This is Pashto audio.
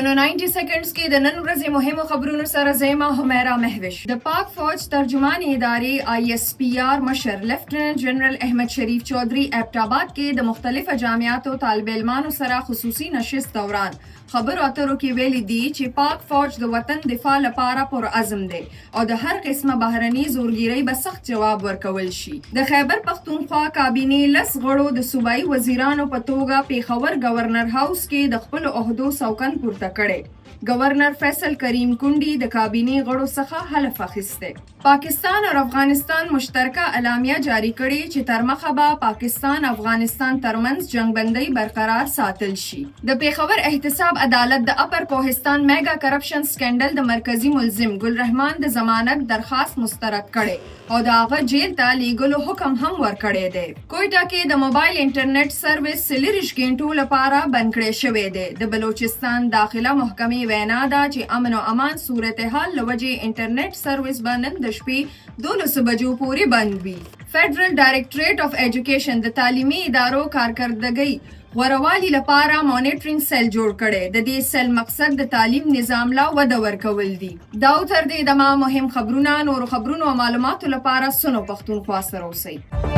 سنو 90 سیکنډز کې د نن ورځې مهمو خبرونو سره زما همیرا مهوش. د پاک فوج ترجمان ادارې ISPR مشر لیفټننټ جنرال احمد شریف چودھری ایبټ کې د مختلفو جامعاتو طالب علمانو سره خصوصي نشست دوران خبرو اترو کې ویلي دي چې پاک فوج د وطن دفاع لپاره پر عزم دی او د هر قسمه بهرني زورګیرۍ به سخت جواب ورکول شي. د خیبر پختونخوا کابینې لس غړو د صوبایي وزیرانو په توګه پیښور گورنر هاوس کې د خپل عہدو سوکن پورته کړي. گورنر فیصل کریم کونډي د کابینې غړو څخه حلف اخیسته. پاکستان او افغانستان مشترکه اعلامیه جاری کړي چې تر مخه به پاکستان افغانستان ترمنځ جنگبندۍ برقرار ساتل شي. د پیښور احتساب عدالت د اپر کوهستان میگا کرپشن سکینډل د مرکزی ملزم ګل رحمان د ضمانت درخواست مسترد کړي او د هغه جیل ته لیږلو حکم هم ورکړی دی. کوئټه کې د موبایل انټرنیټ سروس 40 غنټو لپاره بند کړی شوی دی. د بلوچستان داخله محکمې وینا ده چې امن او امان صورتحال لوجې انټرنیټ سروس به نن د شپې 12 بجو پورې بند وي. فیډرل ډایریکټریټ اف ایجوکیشن د تعلیمي ادارو کارکردګۍ غوروالي لپاره مانیټرینګ سیل جوړ کړي. د دې سیل مقصد د تعلیم نظام لا وده ورکول دي. دا تر دې دمه مهم خبرونه نور خبرونو او معلوماتو لپاره سنو پښتونخوا سره اوسئ.